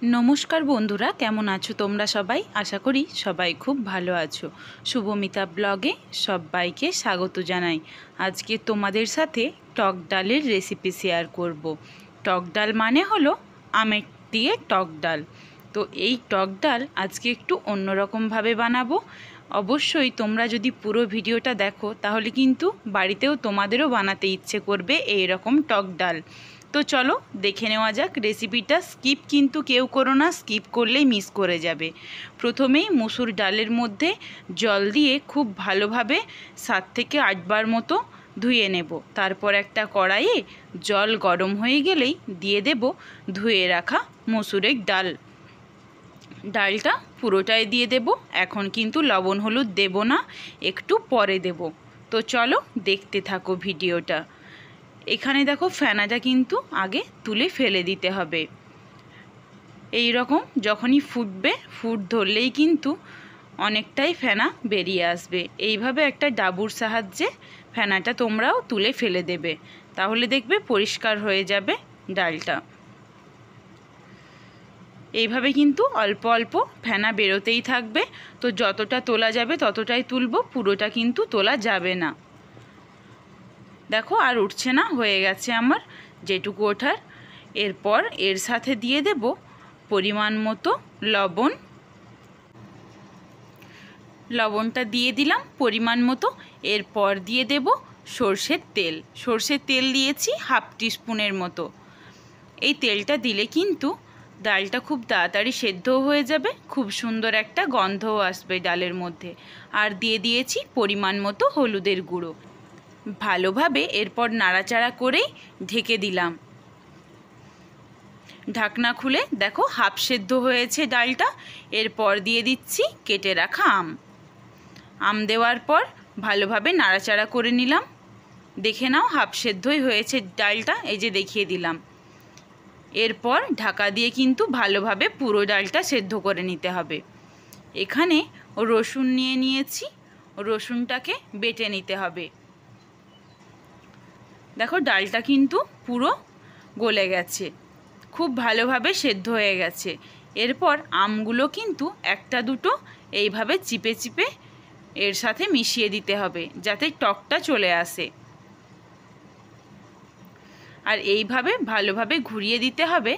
नमस्कार बंधुरा केमन आछो तोमरा सबाई आशा करी सबाई खूब भालो आछो। शुभमिता ब्लगे सबाइके स्वागत जानाई। आज के तोमादेर साथे टक डालेर रेसिपि शेयर करब। टक डाल माने हलो आमेर दिए टक डाल। तो এই टक डाल आज के एकटू अन्यरकम भावे बानाबो। अवश्यई तोमरा जदि पुरो भिडियोटा देखो ताहले किन्तु बाड़ीतेও तोमादेরও बानाते इচ্ছে करबे এই রকম टक डाल। तो चलो देखे नेওয়া যাক रेसिपिटा। स्किप किन्तु केउ करो ना, स्किप करलेই मिस करे जाबे। प्रथमेই मसुर डालेर मध्य जल दिए खूब भालोभाबे 7 থেকে 8 বার मतो धुए नेब। तारपर एकटा कड़ाइए जल गरम हये गेलेई दिए देब धुए राखा मसुरेर डाल। डालटा पुरोटाई दिए देब। एखन किन्तु लवण हलुद देब ना, एकटू परे देब। तो चलो देखते थाको भिडियोटा। एखाने देखो फेनाटा किन्तु आगे तुले फेले दीते हबे। एई रकम जखोनी फुटबे, फुट धरलेई किन्तु अनेकटाई फेना बेरिये आसबे। एइभाबे एकटा डाबुर साहाज्ये फेनाटा तोमराओ तुले फेले देबे, ताहले देखबे परिष्कार हये जाबे डालटा। এইভাবে কিন্তু অল্প অল্প ফেনা বেরোতেই থাকবে। তো যতটা তোলা যাবে ততটাই তুলব, পুরোটা কিন্তু তোলা যাবে না। দেখো আর উঠছে না, হয়ে গেছে আমার যেটুকু ওঠার। এরপর এর সাথে দিয়ে দেব পরিমাণ মতো লবণ। লবণটা দিয়ে দিলাম পরিমাণ মতো। এরপর দিয়ে দেব সরষের তেল। সরষের তেল দিয়েছি হাফ টিস্পুনের মতো। এই তেলটা দিলে কিন্তু ডালটা খুব তাড়াতাড়ি সেদ্ধ হয়ে যাবে, খুব সুন্দর একটা গন্ধও আসবে ডালের মধ্যে। আর দিয়ে দিয়েছি পরিমাণ মতো হলুদের গুঁড়ো। ভালোভাবে এরপর নাড়াচাড়া করেই ঢেকে দিলাম। ঢাকনা খুলে দেখো হাফ সেদ্ধ হয়েছে ডালটা। এরপর দিয়ে দিচ্ছি কেটে রাখা আম। আম দেওয়ার পর ভালোভাবে নাড়াচাড়া করে নিলাম। দেখে নাও হাফ সেদ্ধই হয়েছে ডালটা, এই যে দেখিয়ে দিলাম। এরপর ঢাকা দিয়ে কিন্তু ভালোভাবে পুরো ডালটা সেদ্ধ করে নিতে হবে। এখানে রসুন নিয়ে নিয়েছি, রসুনটাকে বেটে নিতে হবে। দেখো ডালটা কিন্তু পুরো গলে গেছে, খুব ভালোভাবে সেদ্ধ হয়ে গেছে। এরপর আমগুলো কিন্তু একটা দুটো এইভাবে চিপে চিপে এর সাথে মিশিয়ে দিতে হবে যাতে টকটা চলে আসে। আর এইভাবে ভালোভাবে ঘুরিয়ে দিতে হবে।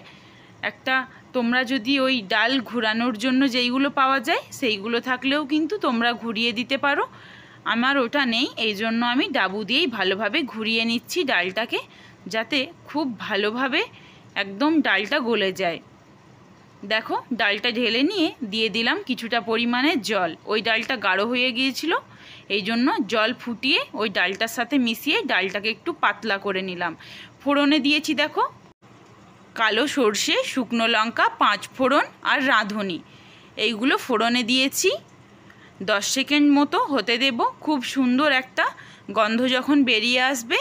একটা তোমরা যদি ওই ডাল ঘোরানোর জন্য যেইগুলো পাওয়া যায় সেইগুলো থাকলেও কিন্তু তোমরা ঘুরিয়ে দিতে পারো। আমার ওটা নেই, এই জন্য আমি ডাবু দিয়েই ভালোভাবে ঘুরিয়ে নিচ্ছি ডালটাকে, যাতে খুব ভালোভাবে একদম ডালটা গলে যায়। দেখো ডালটা ঢেলে নিয়ে দিয়ে দিলাম কিছুটা পরিমাণে জল। ওই ডালটা গাঢ় হয়ে গিয়েছিল, এই জন্য জল ফুটিয়ে ওই ডালটার সাথে মিশিয়ে ডালটাকে একটু পাতলা করে নিলাম। ফোড়নে দিয়েছি দেখো কালো সর্ষে, শুকনো লঙ্কা, 5 ফোড়ন আর রাঁধুনি, এইগুলো ফোড়নে দিয়েছি। 10 সেকেন্ড মতো হতে দেব। খুব সুন্দর একটা গন্ধ যখন বেরিয়ে আসবে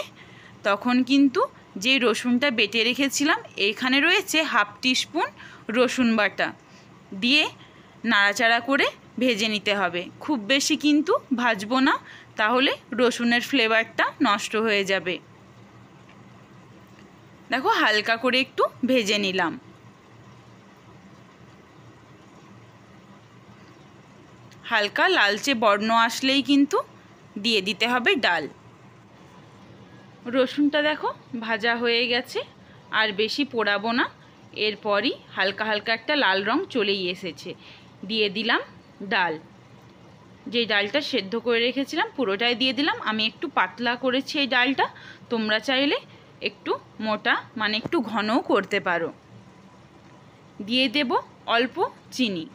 তখন কিন্তু যে রসুনটা বেটে রেখেছিলাম, এখানে রয়েছে হাফ টিস্পুন রসুন বাটা দিয়ে নাড়াচাড়া করে ভেজে নিতে হবে। খুব বেশি কিন্তু ভাজবো না, তাহলে রসুনের ফ্লেভারটা নষ্ট হয়ে যাবে। দেখো হালকা করে একটু ভেজে নিলাম। হালকা লালচে বর্ণ আসলেই কিন্তু দিয়ে দিতে হবে ডাল। রসুনটা দেখো ভাজা হয়ে গেছে, আর বেশি পোড়াবো না। এরপরই হালকা হালকা একটা লাল রং চলেই এসেছে। দিয়ে দিলাম ডাল। যে ডালটা সেদ্ধ করে রেখেছিলাম পুরোটাই দিয়ে দিলাম। আমি একটু পাতলা করেছি এই ডালটা, তোমরা চাইলে একটু মোটা মানে একটু ঘনও করতে পারো। দিয়ে দেব অল্প চিনি।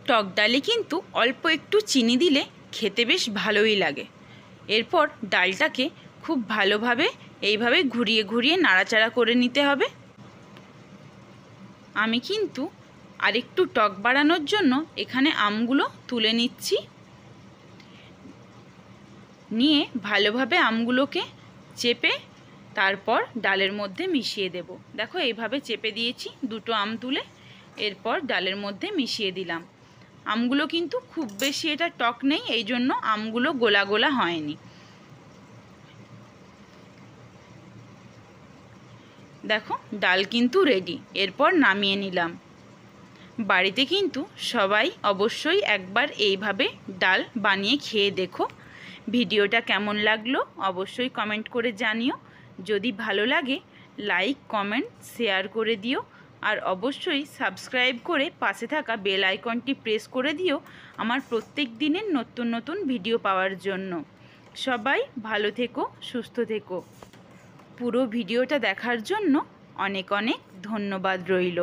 টক ডালে কিন্তু অল্প একটু চিনি দিলে খেতে বেশ ভালোই লাগে। এরপর ডালটাকে খুব ভালোভাবে এইভাবে ঘুরিয়ে ঘুরিয়ে নাড়াচাড়া করে নিতে হবে। আমি কিন্তু আরেকটু টক বাড়ানোর জন্য এখানে আমগুলো তুলে নিচ্ছি। নিয়ে ভালোভাবে আমগুলোকে চেপে তারপর ডালের মধ্যে মিশিয়ে দেব। দেখো এইভাবে চেপে দিয়েছি দুটো আম তুলে, এরপর ডালের মধ্যে মিশিয়ে দিলাম। আমগুলো কিন্তু খুব বেশি এটা টক নেই, এই জন্য আমগুলো গোলা গোলা হয়নি। দেখো ডাল কিন্তু রেডি। এরপর নামিয়ে নিলাম। বাড়িতে কিন্তু সবাই অবশ্যই একবার এইভাবে ডাল বানিয়ে খেয়ে দেখো। ভিডিওটা কেমন লাগলো অবশ্যই কমেন্ট করে জানিও। যদি ভালো লাগে লাইক কমেন্ট শেয়ার করে দিও, আর অবশ্যই সাবস্ক্রাইব করে পাশে থাকা বেল আইকনটি প্রেস করে দিও আমার প্রত্যেক দিনের নতুন নতুন ভিডিও পাওয়ার জন্য। সবাই ভালো থেকো, সুস্থ থেকো। পুরো ভিডিওটা দেখার জন্য অনেক অনেক ধন্যবাদ রইল।